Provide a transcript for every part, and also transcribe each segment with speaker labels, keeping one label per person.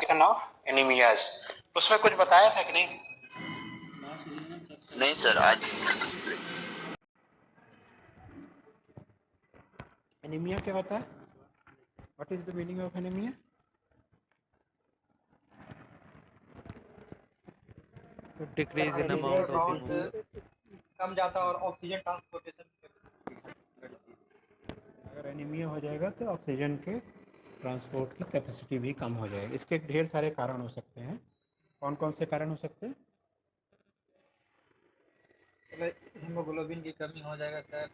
Speaker 1: Classification of anaemias, उसमें कुछ बताया था कि नहीं?
Speaker 2: नहीं सर, आज
Speaker 1: एनीमिया क्या होता है? What is the meaning of anaemia?
Speaker 3: Decrease in amount of haemoglobin,
Speaker 4: कम जाता और ऑक्सीजन ट्रांसपोर्टेशन।
Speaker 1: अगर एनीमिया हो जाएगा तो ऑक्सीजन के ट्रांसपोर्ट की कैपेसिटी भी कम हो जाएगी। इसके ढेर सारे कारण हो सकते हैं। कौन कौन से कारण हो सकते हैं?
Speaker 4: हीमोग्लोबिन की कमी हो जाएगा सर,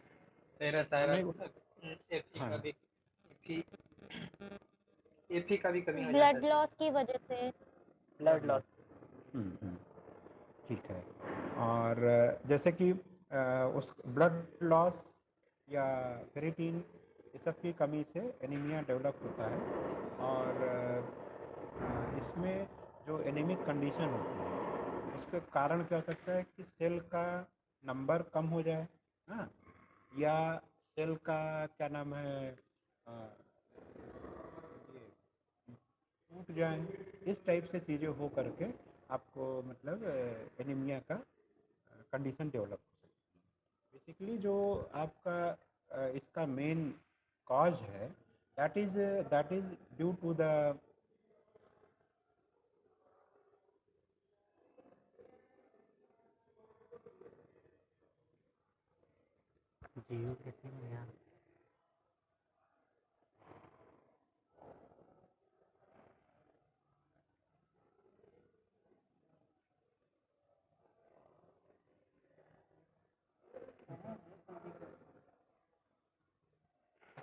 Speaker 4: एफी का भी कमी हो जाता है।
Speaker 5: ब्लड लॉस की वजह से,
Speaker 4: ब्लड लॉस।
Speaker 1: ठीक है। और जैसे कि उस ब्लड लॉस या फेरिटिन, इस सब की कमी से एनीमिया डेवलप होता है। और इसमें जो एनीमिक कंडीशन होती है उसके कारण क्या हो सकता है कि सेल का नंबर कम हो जाए, हाँ, या सेल का क्या नाम है टूट जाए। इस टाइप से चीज़ें हो करके आपको मतलब एनीमिया का कंडीशन डेवलप हो सकती है। बेसिकली जो आपका इसका मेन कॉज है that is due to the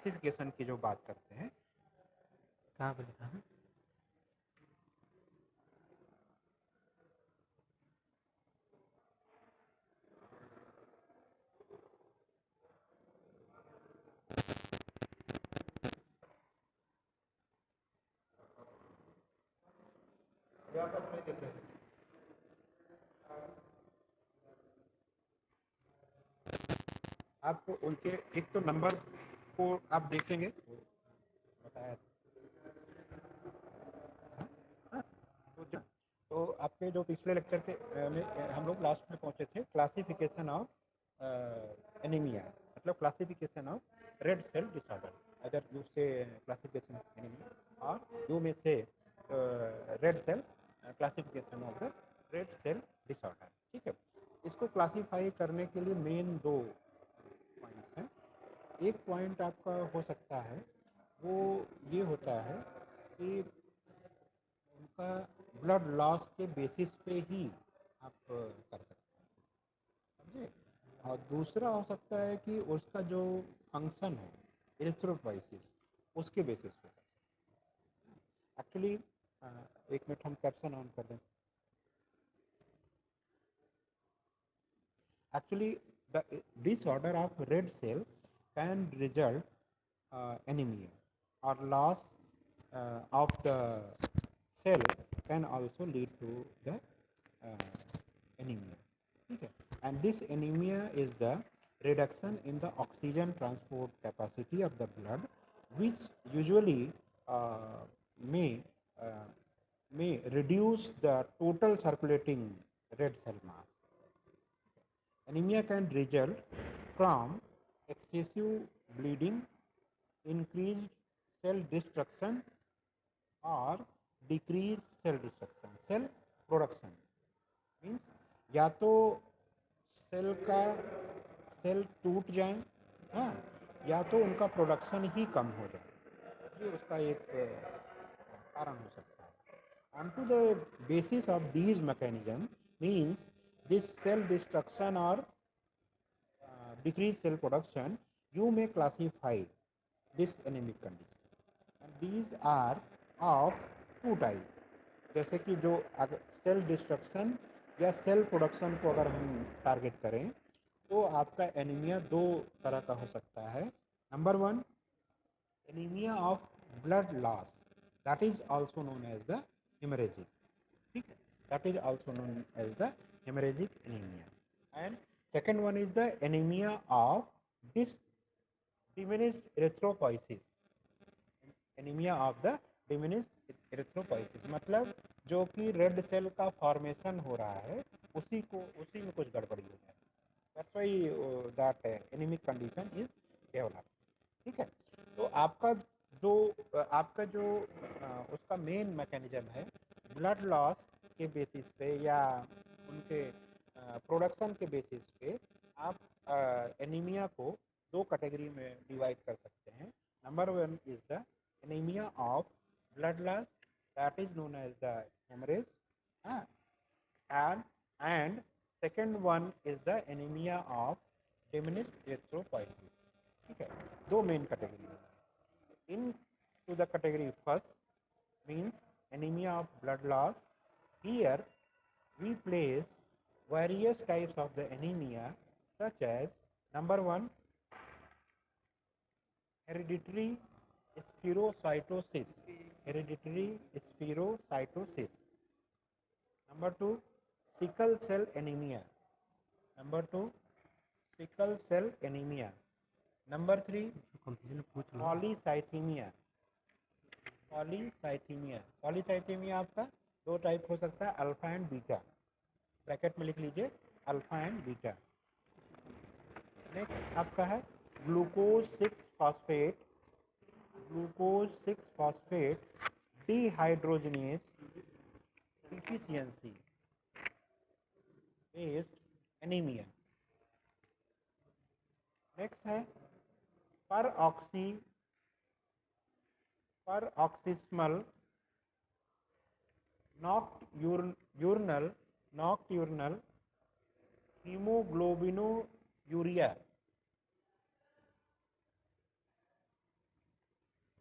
Speaker 1: classification की जो बात करते हैं, कहाँ पर लिखा है? आप उनके एक तो नंबर को आप देखेंगे, बताया तो आपके जो पिछले लेक्चर के में हम लोग लास्ट में पहुंचे थे क्लासिफिकेशन ऑफ एनीमिया, मतलब classification of red cell disorder. अगर you say classification of anaemia और you may say red cell classification of the red cell disorder. ठीक है, इसको क्लासीफाई करने के लिए मेन दो पॉइंट्स हैं। एक पॉइंट आपका हो सकता है वो ये होता है कि उनका ब्लड लॉस के बेसिस पे ही आप कर सकते हैं, समझे। और दूसरा हो सकता है कि उसका जो फंक्शन है इलेक्ट्रोपोइसिस, उसके बेसिस पे कर सकते हैं। एक्चुअली एक मिनट हम कैप्शन ऑन कर दें। Actually the disorder of red cell can result anemia or loss of the cell can also lead to the anemia. ठीक है, and this anemia is the reduction in the oxygen transport capacity of the blood, which usually may uh, may reduce the total circulating red cell mass. Anemia can result from excessive bleeding, increased cell destruction or decreased cell destruction. Cell production means या तो cell टूट जाए, हाँ, या तो उनका production ही कम हो जाए, ये उसका एक कारण हो सकता है। On to the basis of these mechanism means this cell destruction or decreased cell production, you may classify this anemic condition. And these are of two type. जैसे कि जो सेल डिस्ट्रक्शन या सेल प्रोडक्शन को अगर हम target करें तो आपका एनीमिया दो तरह का हो सकता है। Number one, anaemia of blood loss, that is also known as the haemorrhagic. ठीक है, that is also known as the haemorrhagic anaemia. And second one is the anemia of this diminished erythropoiesis, anemia of the diminished erythropoiesis मतलब जो कि red cell का formation हो रहा है उसी में कुछ गड़बड़ी हो जाती है। That's why that anaemic condition is develop. ठीक है, तो आपका जो उसका मेन मैकेनिज्म है ब्लड लॉस के बेसिस पे या उनके प्रोडक्शन के बेसिस पे आप एनीमिया को दो कैटेगरी में डिवाइड कर सकते हैं। Number one is the anaemia of blood loss, that is known as the hemorrhage, and second one is the anemia of diminished erythropoiesis. ठीक है, दो main category. In two the category first means anemia of blood loss. Here we place various types of the anemia such as number one hereditary spherocytosis. Hereditary spherocytosis. Number two, sickle cell anemia. Number two, sickle cell anemia. Number three, polycythemia. Polycythaemia. Polycythaemia आपका दो type हो सकता है, alpha and beta. Bracket में लिख लीजिए alpha and beta. Next आपका है glucose 6 phosphate, glucose 6 phosphate dehydrogenase deficiency based anaemia. Next है paroxysmal nocturnal haemoglobinuria.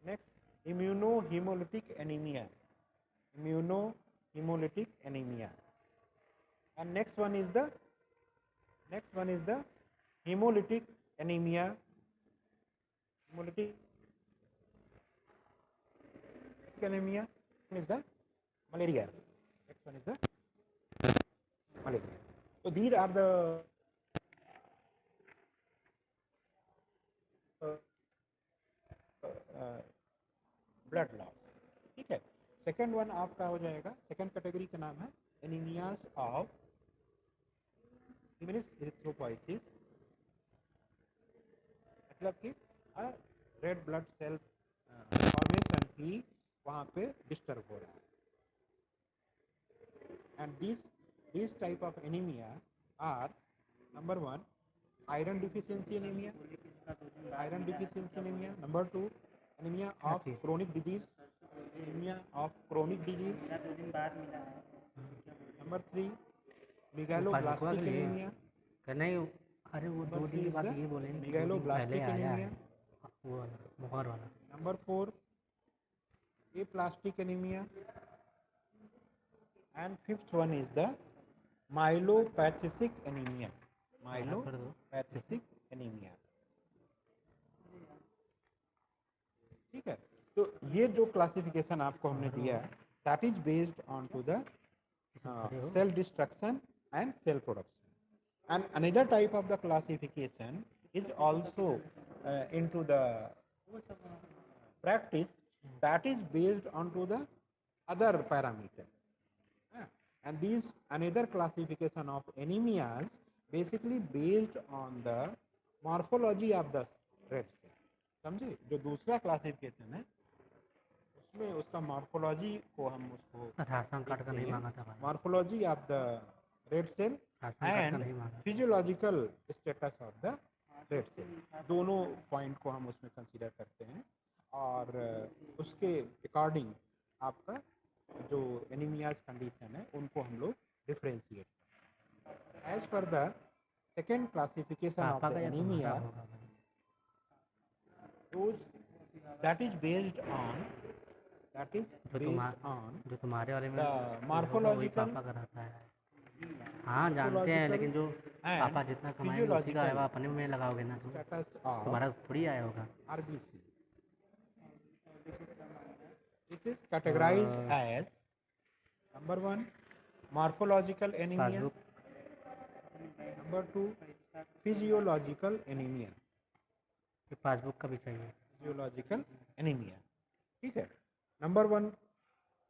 Speaker 1: Next immunohaemolytic anaemia, immunohaemolytic anaemia. And next one is the hemolytic anemia, hemolytic anemia is the malaria. Next one is the malaria. So these are the blood loss. ठीक है, second one आपका हो जाएगा, second category का नाम है anaemias of diminished erythropoiesis, मतलब कि रेड ब्लड सेल फॉर्मेशन ही वहाँ पे डिस्टर्ब हो रहा है। And this type of anaemia are number one iron deficiency anaemia, iron deficiency anaemia. Number two anaemia of chronic disease, anaemia of chronic disease. Number three megaloblastic anaemia.
Speaker 2: नहीं, अरे वो 2 दिन के बाद ये बोलेंगे कि 2 दिन पहले आया है वो वाला बुखार वाला।
Speaker 1: Number four aplastic anemia, and fifth one is the myelopathic anemia, myelopathic anemia। ठीक है, तो ये जो क्लासिफिकेशन आपको हमने दिया that is based on to the cell destruction and cell production. And another type of the classification is also into the practice that is based on to the other parameter. And these another classification of anemias basically based on the morphology of the red cell। समझे, जो दूसरा classification है उसमें उसका morphology को हम उसको morphology of the red cell and physiological status of the red cell, दोनों पॉइंट को हम उसमें कंसीडर करते हैं और उसके अकॉर्डिंग आपका जो एनीमियाज कंडीशन है उनको हम लोग डिफरेंशिएट करते हैं। As per the second classification of the anaemia that is based on
Speaker 2: जो तुम्हारे वाले में
Speaker 1: the morphological
Speaker 2: पापा का रहता है। हाँ जानते हैं, लेकिन जो पापा जितना कमाएंगे उसी का अपने में लगाओगे ना, तुम्हारा थोड़ी आया होगा।
Speaker 1: RBC this is categorized as number one morphological anemia, number two physiological anemia,
Speaker 2: passbook का भी चाहिए
Speaker 1: फिजियोलॉजिकल एनीमिया। ठीक है, नंबर वन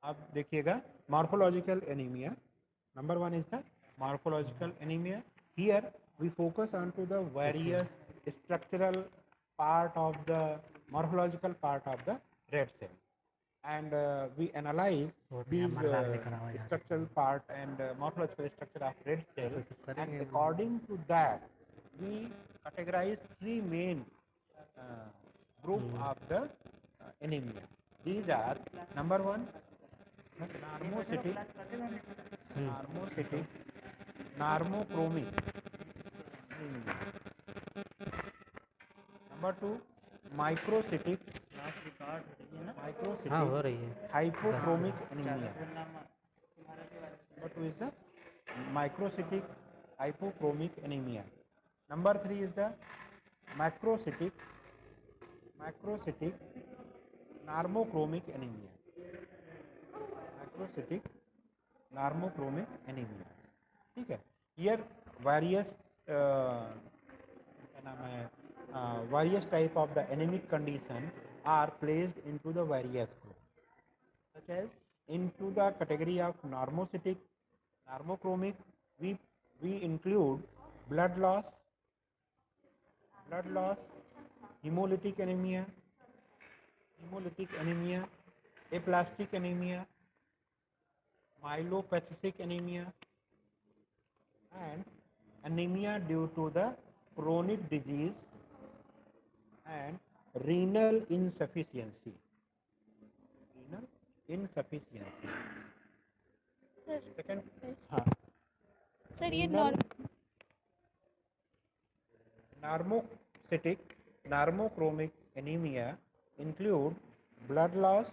Speaker 1: अब देखिएगा morphological anaemia. Number one is the morphological anemia. Here we focus on to the various structural part of the morphological part of the red cell, and we analyze these structural part and morphological structure of red cell, and according to that we categorize three main group of the anemia. These are number one, normocytic, normochromic anemia. Number two, microcytic,
Speaker 2: हाँ हो रही है.
Speaker 1: hypochromic anemia. Number two is the microcytic hypochromic anemia. Number three is the macrocytic normochromic anemia. Macrocytic normochromic anemia. ठीक है. Here various क्या नाम है, various type of the anemic condition are placed into the various group, such as into the category of normocytic normochromic we include blood loss, hemolytic anemia, aplastic anemia, myelopathogenic anemia, and anemia due to the chronic disease and renal insufficiency. Second,
Speaker 5: sir ये
Speaker 1: renal normocytic normochromic anemia include blood loss,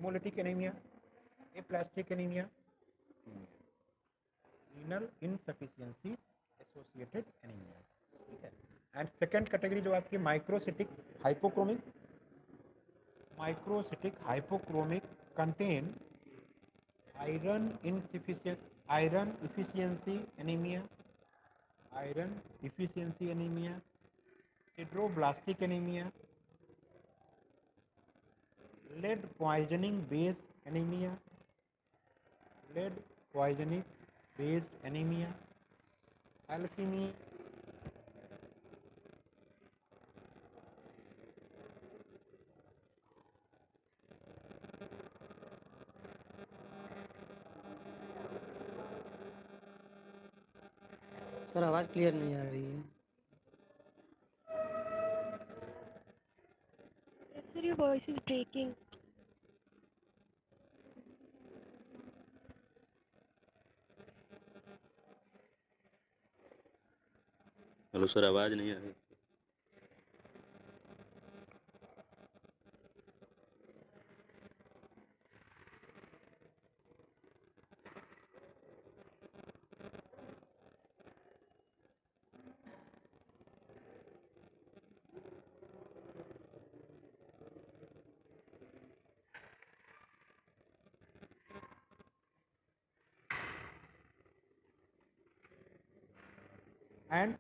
Speaker 1: hemolytic anemia, aplastic anemia, renal insufficiency associated anemia. ठीक है. And second category जो आपकी microcytic hypochromic contain iron efficiency anemia, sideroblastic anemia, lead poisoning based anemia, thalassemia,
Speaker 2: sir आवाज़ clear नहीं आ रही है.
Speaker 5: Sir, your voice is breaking.
Speaker 6: Hello sir, आवाज़ नहीं आ रही.
Speaker 1: and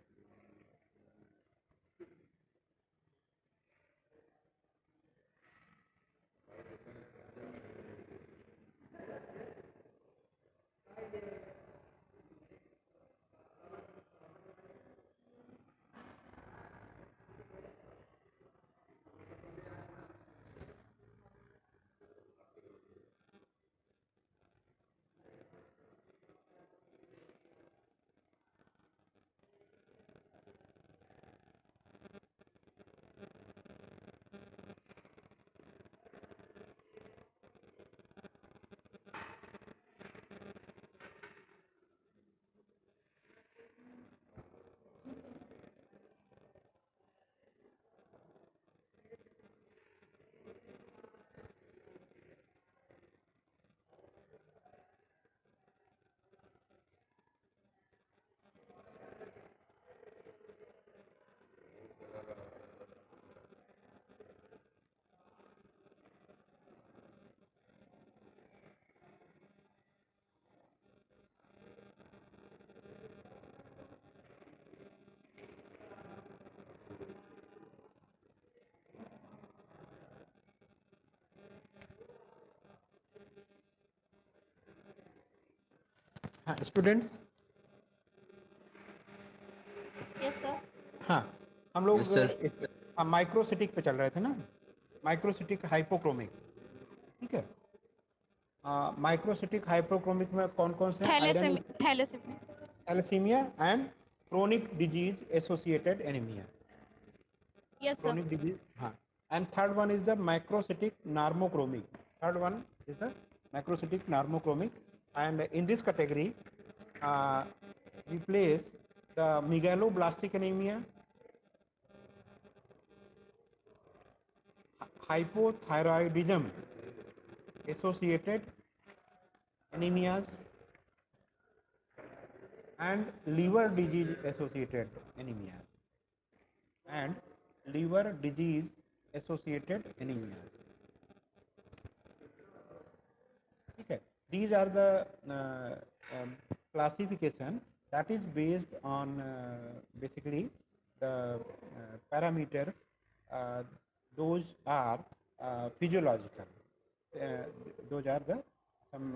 Speaker 1: हाँ स्टूडेंट्स,
Speaker 5: Yes, sir.
Speaker 1: हाँ हम लोग माइक्रोसिटिक पे चल रहे थे ना, माइक्रोसिटिक हाइपोक्रोमिक, ठीक है। माइक्रोसिटिक हाइपोक्रोमिक में कौन कौन से? Iron,
Speaker 5: Thalassemia.
Speaker 1: Thalassaemia and chronic disease associated anaemia,
Speaker 5: Yes, sir.
Speaker 1: chronic disease, and third one is the macrocytic normochromic. Third one is the macrocytic normochromic, and in this category we place the megaloblastic anemia, hypothyroidism associated anemias, and liver disease associated anemias, and liver disease associated anemias. Okay, these are the classification that is based on basically the parameters. Those are physiological. Those are the some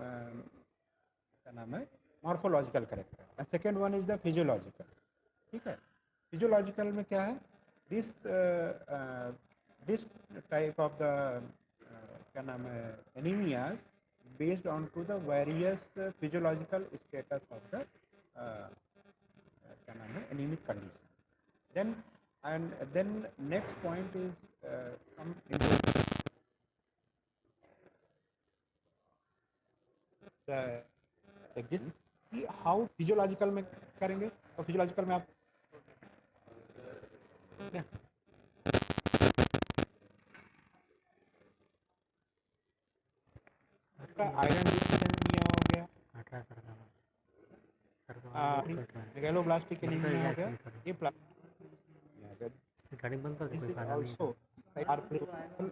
Speaker 1: क्या नाम है, morphological character. And second one is the physiological. ठीक है, physiological में क्या है? This type of the क्या नाम है anemias based on to the various physiological status of the क्या नाम है anemic condition. Then next point is come into the existence कि how physiological में करेंगे, तो physiological में आप आयरन एनीमिया हो गया, मेगालोब्लास्टिक एनीमिया हो गया, ये
Speaker 2: गाड़ी बंद कर दे, कोई
Speaker 1: this is
Speaker 2: फायदा नहीं
Speaker 1: also are principal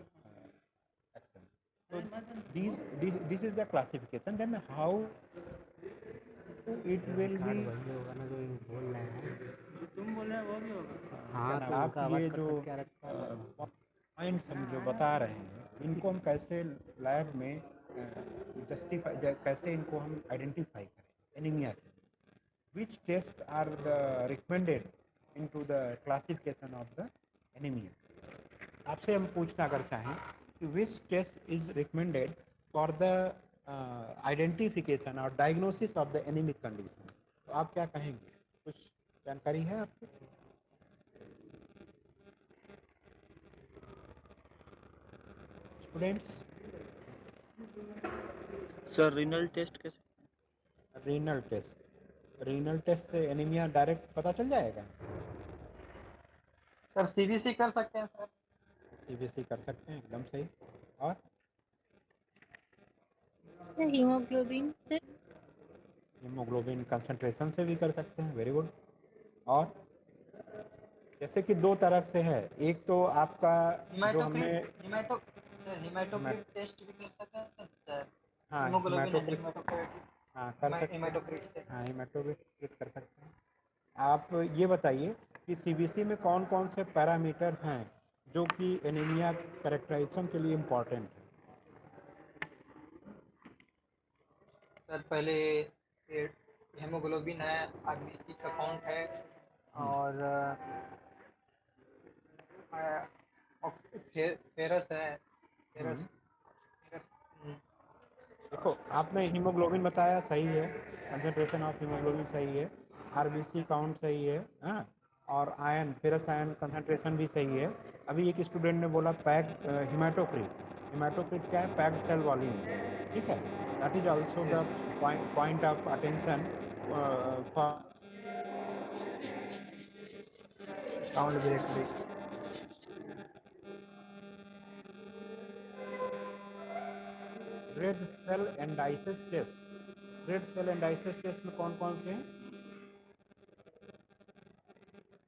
Speaker 1: actions. So this is the classification. Then how it will be,
Speaker 2: वही होगा ना जो ये बोल रहे हैं, तुम बोल रहे हो वो भी होगा। हाँ तो
Speaker 1: आप
Speaker 2: उनका आवाज
Speaker 1: ये
Speaker 2: कट
Speaker 1: जो
Speaker 2: कट के आ रखा है।
Speaker 1: पॉइंट्स हम जो बता रहे हैं इनको हम कैसे लैब में जस्टिफाई, कैसे इनको हम आइडेंटिफाई करें एनीमिया के, which tests are the recommended into the classification of the anemia. आपसे हम पूछना अगर चाहें कि which test is recommended for the identification or diagnosis of the anemic condition, तो आप क्या कहेंगे? कुछ जानकारी है आपको? स्टूडेंट्स,
Speaker 6: सर रीनल टेस्ट कैसे?
Speaker 1: रीनल टेस्ट से एनीमिया डायरेक्ट पता चल जाएगा?
Speaker 4: सर सीबीसी कर सकते हैं सर।
Speaker 1: सीबीसी कर सकते हैं, एकदम सही। और
Speaker 5: सर हीमोग्लोबिन से,
Speaker 1: हीमोग्लोबिन कंसंट्रेशन से भी कर सकते हैं, वेरी गुड। और जैसे कि दो तरफ से है, एक तो आपका जो हमने
Speaker 4: हेमाटोक्रिट टेस्ट भी कर सकते हैं सर।
Speaker 1: हाँ
Speaker 4: हेमोग्लोबिन
Speaker 1: हाँ कर सकते हैं,
Speaker 4: हेमाटोक्रिट से।
Speaker 1: हाँ हेमाटोक्रिट कर सकते हैं। आप ये बताइए कि सीबीसी में कौन कौन से पैरामीटर हैं जो कि एनीमिया कैरेक्टराइजेशन के लिए इम्पोर्टेंट है?
Speaker 4: सर पहले हेमोग्लोबिन है, आरबीसी का काउंट है, और फेरस है, फेरस।
Speaker 1: देखो आपने हीमोग्लोबिन बताया, सही है, कंसंट्रेशन ऑफ हीमोग्लोबिन सही है, आरबीसी काउंट सही है, हाँ, और आयन, फेरस आयन कंसंट्रेशन भी सही है। अभी एक स्टूडेंट ने बोला पैक्ड हेमाटोक्रिट क्या है? पैक्ड सेल वॉल्यूम, ठीक है, that is also the point of attention for
Speaker 4: sound break.
Speaker 1: Red cell indices test. Red cell indices test में कौन कौन से हैं?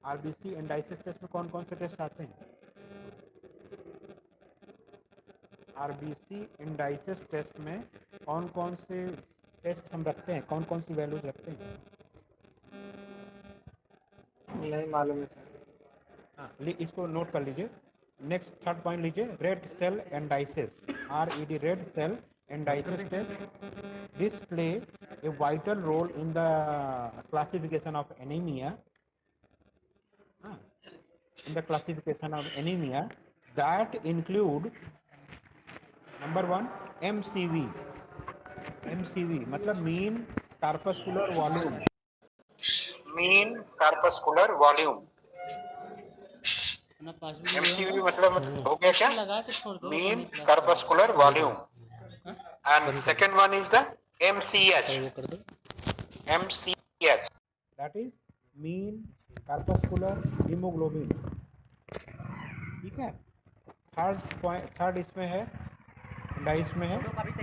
Speaker 1: आरबीसी एंडाइसिस टेस्ट में कौन कौन से टेस्ट आते हैं? आरबीसी एंडाइसिस टेस्ट में कौन कौन से टेस्ट हम रखते हैं, कौन कौन सी वैल्यूज रखते हैं?
Speaker 4: नहीं मालूम है सर।
Speaker 1: हाँ, इसको नोट कर लीजिए। नेक्स्ट थर्ड पॉइंट लीजिए, red cell indices, RED, red cell indices test display a vital role in the classification of anemia. In the classification of anemia, that include number 1 MCV. MCV मतलब mean corpuscular volume. mean corpuscular volume. MCV मतलब हो गया क्या? mean corpuscular volume. And second one is the MCH. MCH. That is mean corpuscular hemoglobin. ठीक है. Third इसमें है, dice में है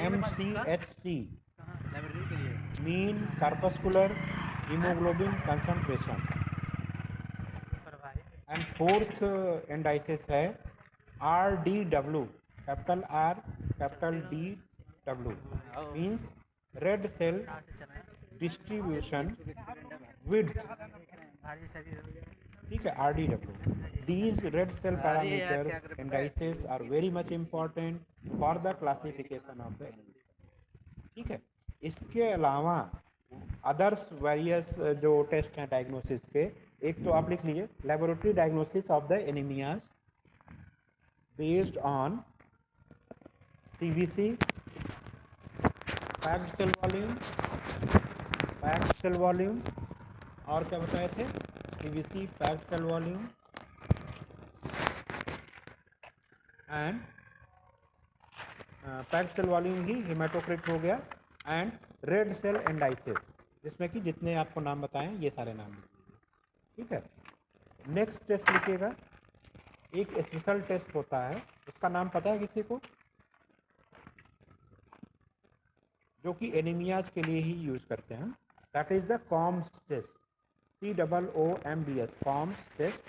Speaker 1: MCHC. mean corpuscular hemoglobin concentration. And fourth indices है RDW, capital R, capital DW, means red cell distribution width. ठीक है, RDW. These red cell parameters indices are very much important for the classification of the anemia. ठीक है. इसके अलावा others various जो test हैं diagnosis के, एक तो आप लिख लीजिए laboratory diagnosis of the anaemias based on CBC, packed cell volume, और क्या बताए थे? CBC, packed cell volume and packed cell volume ही हेमाटोक्रिट हो गया, एंड रेड सेल एंडाइसिस, जिसमें कि जितने आपको नाम बताएं ये सारे नाम लिखिए. ठीक है. नेक्स्ट टेस्ट लिखिएगा. एक स्पेशल टेस्ट होता है, उसका नाम पता है किसी को? जो कि एनीमियाज के लिए ही यूज करते हैं. That is the Coombs test. COOMBS, Coombs test.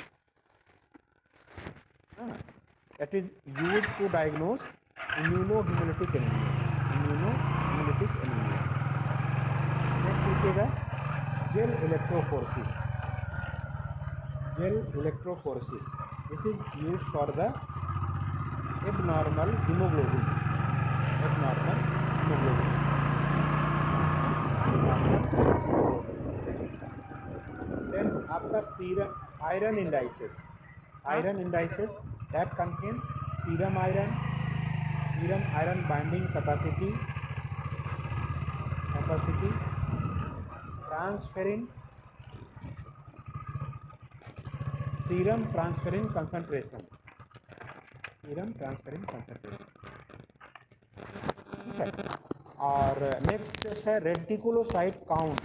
Speaker 1: It is use to diagnose immunohaemolytic anaemia. Next लिखिएगा gel electrophoresis. This is use for the abnormal haemoglobin. Then आपका serum iron indices. That contain serum iron binding capacity, transferrin, serum transferrin concentration. ठीक है. और next test है reticulocyte count.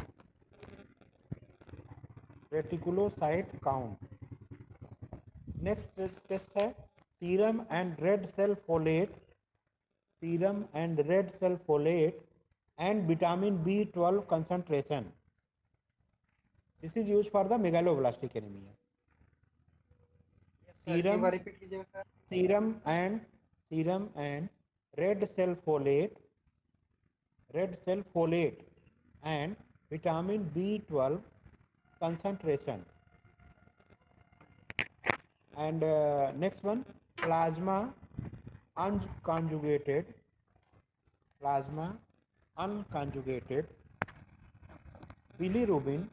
Speaker 1: Next test है serum and red cell folate and vitamin B12 concentration. This is used for the megaloblastic anemia. Serum and red cell folate and vitamin B12 concentration. And next one, plasma unconjugated bilirubin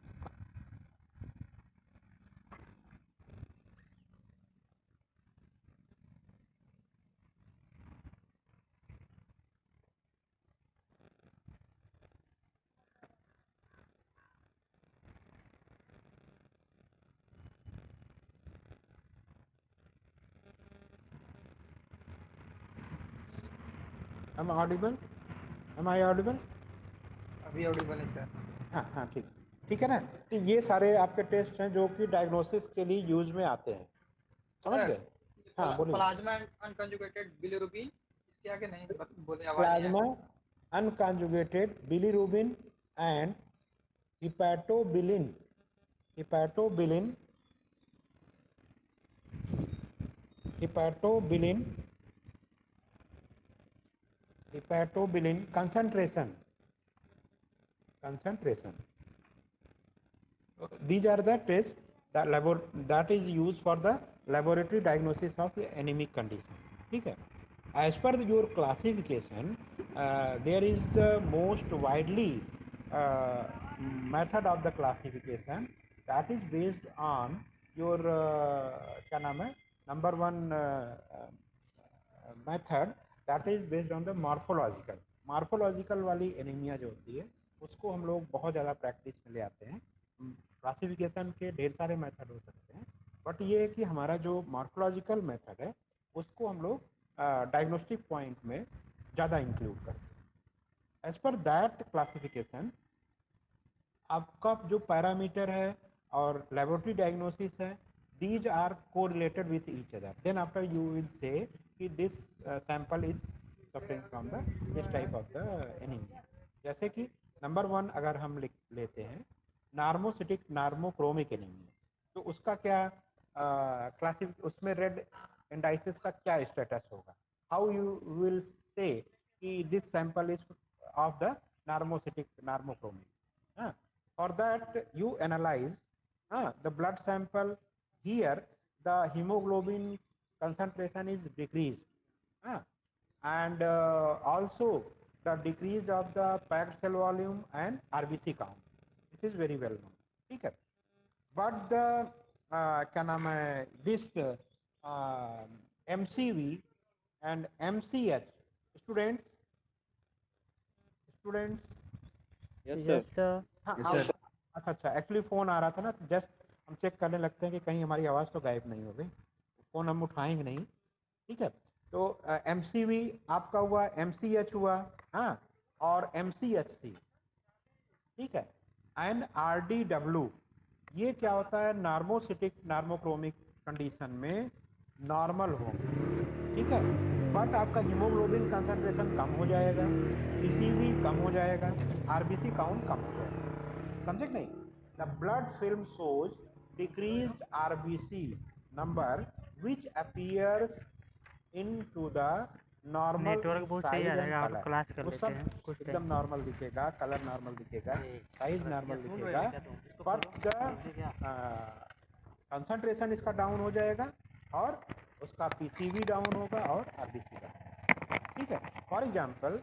Speaker 1: Am I audible?
Speaker 4: अभी Audible है sir.
Speaker 1: हाँ ठीक है ना. तो ये सारे आपके टेस्ट हैं जो कि डायग्नोसिस के लिए यूज में आते हैं. समझ गए? हाँ बोलिए.
Speaker 4: प्लाज्मा अनकंजुगेटेड बिलिरुबिन, इसके आगे नहीं बोले.
Speaker 1: Plasma unconjugated bilirubin and hepatobilin concentration. These are the tests that is used for the laboratory diagnosis of anemic condition. ठीक है. As per your classification, there is the most widely uh, method of the classification that is based on your क्या नाम है number one method that is based on the morphological वाली anaemia जो होती है उसको हम लोग बहुत ज़्यादा प्रैक्टिस में ले आते हैं। क्लासिफिकेशन के ढेर सारे मेथड हो सकते हैं बट ये है कि हमारा जो मॉर्फोलॉजिकल मेथड है उसको हम लोग डायग्नोस्टिक पॉइंट में ज़्यादा इंक्लूड करते हैं। एज पर दैट क्लासिफिकेशन आपका जो पैरामीटर है और लेबोरेटरी डायग्नोसिस है these are correlated with each other, then after you will say कि this sample is suffering from the this type of the anemia। जैसे कि नंबर 1 अगर हम लेते हैं नार्मोसिटिक नार्मोक्रोमिक एनीमिया, तो उसका क्या क्लासिक उसमें रेड इंडाइसिस का क्या स्टेटस होगा, हाउ यू विल से कि this sample is of the normocytic normochromic. for that you analyze the blood sample, here the hemoglobin concentration is decreased and also the decrease of the packed cell volume and RBC count, this is very well known, ठीक है। but the क्या नाम है this MCV and MCH students
Speaker 6: Yes, sir.
Speaker 2: Yes sir.
Speaker 1: हाँ
Speaker 3: Yes, sir.
Speaker 1: अच्छा actually phone आ रहा था ना, तो जस्ट हम चेक करने लगते हैं कि कहीं हमारी आवाज़ तो गायब नहीं हो गई, फ़ोन हम उठाएंगे नहीं, ठीक है। तो MCV आपका हुआ, MCH हुआ, हाँ, और MCHC, ठीक है, एंड RDW ये क्या होता है, नार्मोसिटिक नार्मोक्रोमिक कंडीशन में नॉर्मल होंगे, ठीक है, बट आपका हीमोग्लोबिन कंसंट्रेशन कम हो जाएगा, PCV कम हो जाएगा, RBC काउंट कम हो जाएगा, समझे कि नहीं। The blood film shows decreased RBC number which appears into the normal
Speaker 2: network
Speaker 1: इन
Speaker 2: बहुत सही आ
Speaker 1: साइज एंड
Speaker 2: जाएगा, आप
Speaker 1: कलर,
Speaker 2: क्लास कर
Speaker 1: वो
Speaker 2: लेते
Speaker 1: सब
Speaker 2: हैं कुछ
Speaker 1: एकदम
Speaker 2: टाइम।
Speaker 1: नॉर्मल दिखेगा, कलर नॉर्मल दिखेगा, साइज नॉर्मल दिखेगा, बट द कंसंट्रेशन इसका डाउन हो जाएगा और उसका PCV डाउन होगा और RBC डाउन, ठीक है। For example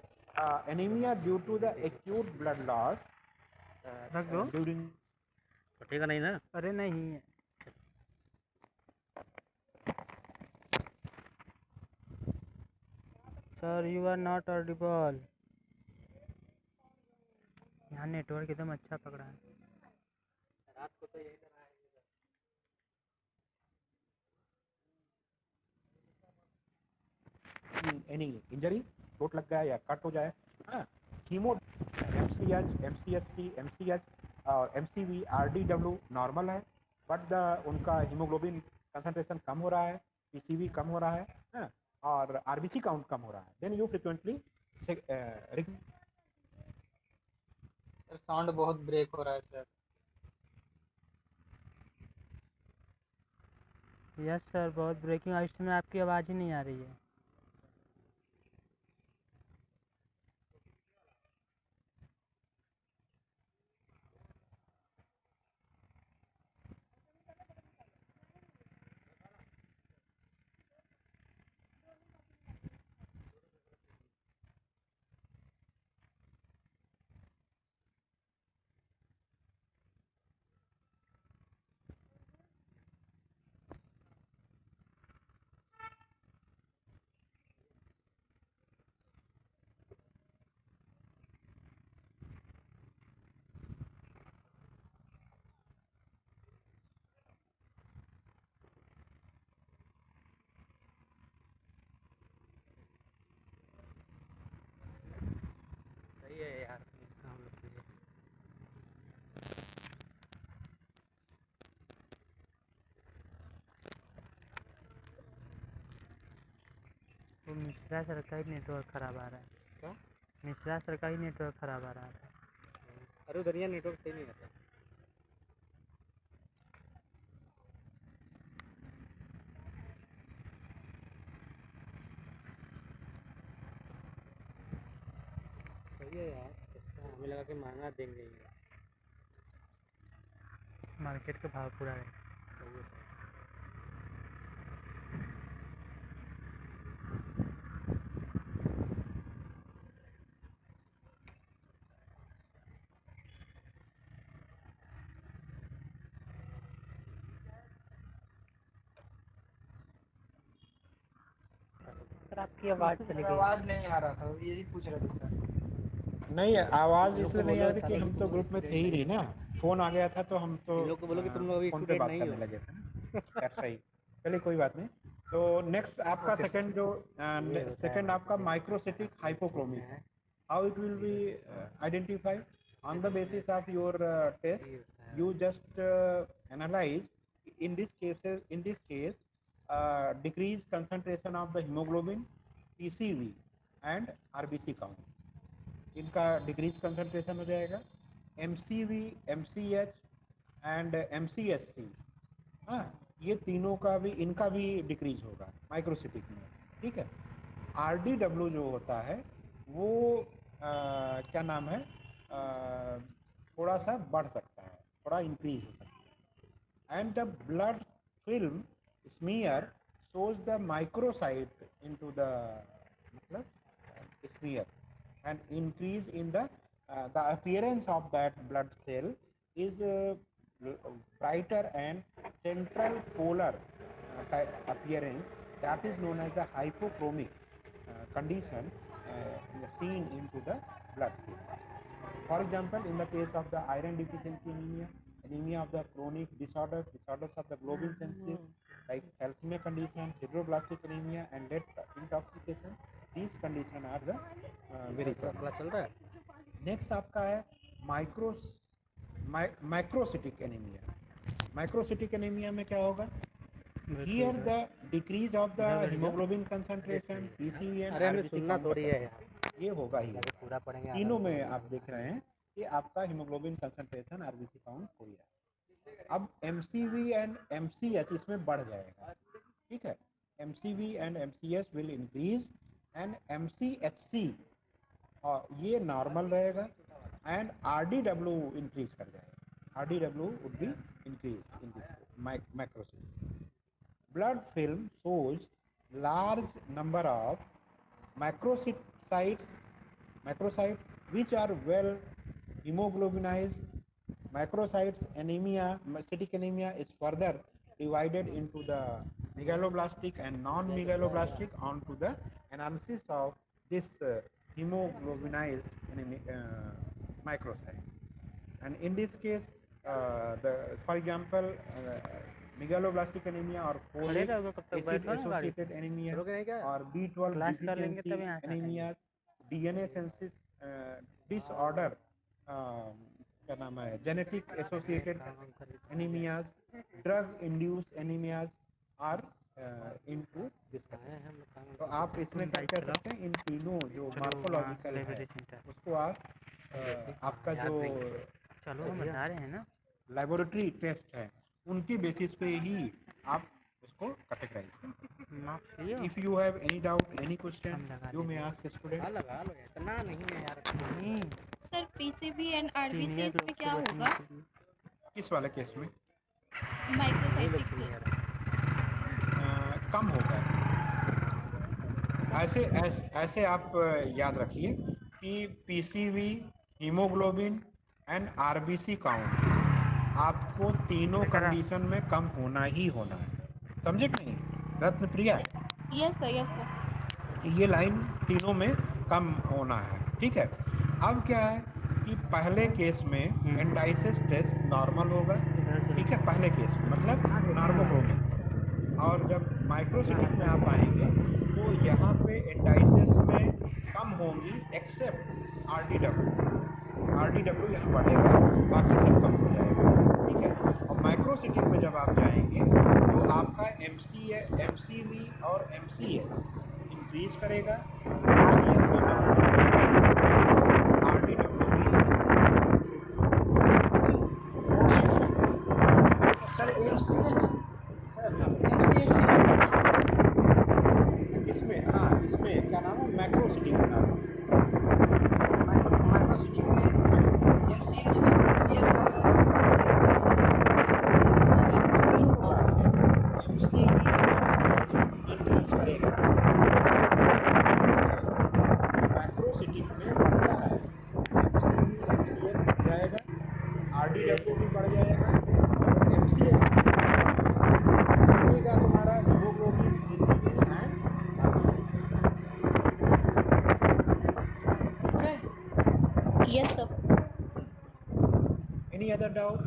Speaker 1: anaemia due to the acute blood loss
Speaker 2: रख दो,
Speaker 1: ड्यूरिंग,
Speaker 2: कटेगा नहीं ना। अरे नहीं, sir you are not audible. यहाँ नेटवर्क एकदम अच्छा पकड़ा है। रात को तो यही करा है।
Speaker 1: एनी इंजरी, चोट लग गया या कट हो जाए, हाँ, कीमो MCH MCHC MCH और MCV RDW नॉर्मल है, बट द उनका हीमोग्लोबिन कंसंट्रेशन कम हो रहा है, PCV कम हो रहा है, हाँ, और RBC काउंट कम हो रहा है, then you frequently
Speaker 4: sir sound बहुत ब्रेक हो रहा है सर।
Speaker 2: यस सर, बहुत ब्रेकिंग, इस समय आपकी आवाज़ ही नहीं आ रही है। सही है यार, काम लोग के लिए। तो मिश्रा सर का ही नेटवर्क खराब आ रहा है। क्या? मिश्रा सर का ही नेटवर्क खराब आ रहा है। अरे उधर यहाँ नेटवर्क सही नहीं आता। सही है यार, इसका हमें लगा कि महंगा देंगे ये। मार्केट का भाव पूरा है। सही है। आपकी आवाज चली गई।
Speaker 4: आवाज नहीं आ रहा था, यही पूछ रहे थे सर।
Speaker 1: नहीं, आवाज
Speaker 3: लोग को
Speaker 1: इसलिए नहीं आ
Speaker 3: बोलो
Speaker 1: रही थी कि
Speaker 3: सालों
Speaker 1: हम
Speaker 3: की
Speaker 1: तो
Speaker 3: तुम
Speaker 1: ग्रुप में थे
Speaker 3: स्टूडेंट
Speaker 1: ही
Speaker 3: नहीं
Speaker 1: नहीं ना, फोन आ गया था तो हम तो
Speaker 3: इन लोग को बोलो कि तुम लोग अभी
Speaker 1: फोन पे
Speaker 3: स्टूडेंट
Speaker 1: बात
Speaker 3: नहीं
Speaker 1: करने
Speaker 3: हो।
Speaker 1: लगे थे ना। That's right। चलिए कोई बात नहीं। तो नेक्स्ट आपका सेकंड जो सेकंड आपका माइक्रोसिटिक हाइपोक्रोमिक है। How it will be identified on the basis of your test. You just analyse in this case decreased concentration of the hemoglobin, PCV and RBC count। इनका decrease concentration हो जाएगा। MCV, MCH and MCHC, हाँ, ये तीनों का भी, इनका भी डिक्रीज होगा माइक्रोसिटिक में, ठीक है। RDW जो होता है वो क्या नाम है, थोड़ा सा बढ़ सकता है, थोड़ा इंक्रीज हो सकता है। And the blood film smear shows the microcyte into the मतलब sphere, and increase in the appearance of that blood cell is brighter and central polar appearance, that is known as the hypochromic condition seen into the blood film. For example, in the case of the iron deficiency anemia, anemia of the chronic disorders of the globin synthesis like thalassemia condition, sideroblastic anemia and lead intoxication, these conditions are the very common।
Speaker 3: चल रहा है।
Speaker 1: Next आपका है microcytic anaemia. Microcytic anaemia में क्या होगा? Here the decrease of the haemoglobin concentration, PCV and
Speaker 3: अरे हमें
Speaker 1: आरबीसी
Speaker 3: सुनना थोड़ी है यार।
Speaker 1: ये होगा ही।
Speaker 3: पूरा पढ़ेंगे
Speaker 1: तीनों में आप देख रहे हैं कि आपका हीमोग्लोबिन कंसंट्रेशन, आरबीसी काउंट हो गया। अब MCV एंड MCH इसमें बढ़ जाएगा, ठीक है। MCV and MCH will increase and MCHC और ये नॉर्मल रहेगा एंड RDW इंक्रीज कर जाएगा। RDW would be increase in this macrocytic. Blood film shows large number of macrocytes which are well hemoglobinized. Macrocytes anemia, cytic anemia is further divided into the megaloblastic and non-megaloblastic onto the analysis of this hemoglobinized microcyte. And in this case, for example, megaloblastic anemia or folic acid associated anemia or B12 deficiency anemia, DNA synthesis disorder, क्या नाम है, genetic associated anemias, drug induced anemias are into this category। तो आप इसमें क्या कह सकते हैं, इन तीनों जो मार्कोलॉजिकल है उसको आप आपका जो
Speaker 2: चलो हम बता रहे हैं ना,
Speaker 1: लेबोरेटरी टेस्ट है उनकी बेसिस पे ही आप उसको कैटेगराइज करें। If you have any doubt, any question, you may ask student.
Speaker 3: लगा लो, इतना नहीं है यार।
Speaker 5: सर पीसीबी एंड आरबीसी इसमें क्या होगा?
Speaker 1: किस वाले केस में?
Speaker 5: माइक्रोसाइटिक
Speaker 1: कम होगा। ऐसे आप याद रखिए कि PCV, haemoglobin and RBC count आपको तीनों कंडीशन में कम होना ही होना है, समझे कि नहीं रत्न प्रिया?
Speaker 5: Yes sir.
Speaker 1: ये लाइन तीनों में कम होना है, ठीक है। अब क्या है कि पहले केस में एंडाइसिस टेस्ट नॉर्मल होगा, ठीक है, पहले केस में मतलब नॉर्मोक्रोमिक। और जब माइक्रोसिटिक में आप आएंगे तो यहाँ पे एंडाइसिस में कम होंगी एक्सेप्ट RDW यहाँ बढ़ेगा, बाकी सब कम हो जाएगा, ठीक है। और माइक्रोसिटिक में जब आप जाएंगे तो आपका MCV और MCH इंक्रीज करेगा, RDW भी।
Speaker 5: यस
Speaker 4: सर
Speaker 1: इसमें, हाँ, इसमें क्या नाम है, मैक्रोसिटिक का नाम है।
Speaker 4: माइक्रोसिटिक में
Speaker 1: इंक्रीज करेगा, मैक्रोसिटिक में बढ़ता है, MCV MCH बढ़ जाएगा, RDW भी बढ़ जाएगा और MCH घटेगा तुम्हारा haemoglobin, PCV and RBC। Any other doubt?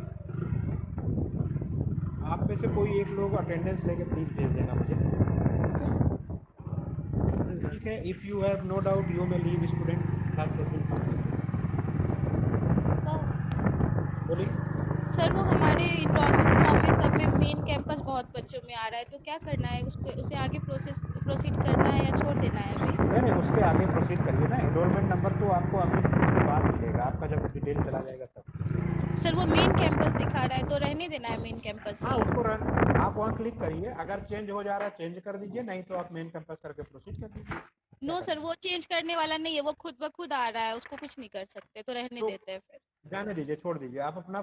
Speaker 1: आप में से कोई एक लोग अटेंडेंस लेके प्लीज भेज देना मुझे, ठीक है? If you have no doubt you may leave student, class has been completed.
Speaker 5: Sir
Speaker 1: बोलिए।
Speaker 5: सर वो हमारे इनरोलमेंट फॉर्म में सब में मेन कैंपस बहुत बच्चों में आ रहा है, तो क्या करना है उसको, उसे आगे प्रोसीड करना है या छोड़ देना है अभी?
Speaker 1: नहीं, उसके आगे प्रोसीड करिए ना। एनरोलमेंट नंबर तो आपको अभी इसके बाद मिलेगा, आपका जब डिटेल चला जाएगा तब।
Speaker 5: सर वो मेन कैंपस दिखा रहा है, तो रहने देना है मेन कैंपस
Speaker 1: हाँ,
Speaker 5: ही।
Speaker 1: उसको आप वहाँ क्लिक करिए, अगर चेंज हो जा रहा है चेंज कर दीजिए, नहीं तो आप मेन कैंपस करके प्रोसीड कर दीजिए।
Speaker 5: नो सर, वो चेंज करने वाला नहीं है, वो खुद ब खुद आ रहा है, उसको कुछ नहीं कर सकते, तो रहने
Speaker 1: तो
Speaker 5: देते हैं फिर।
Speaker 1: जाने दीजिए, छोड़ दीजिए, आप अपना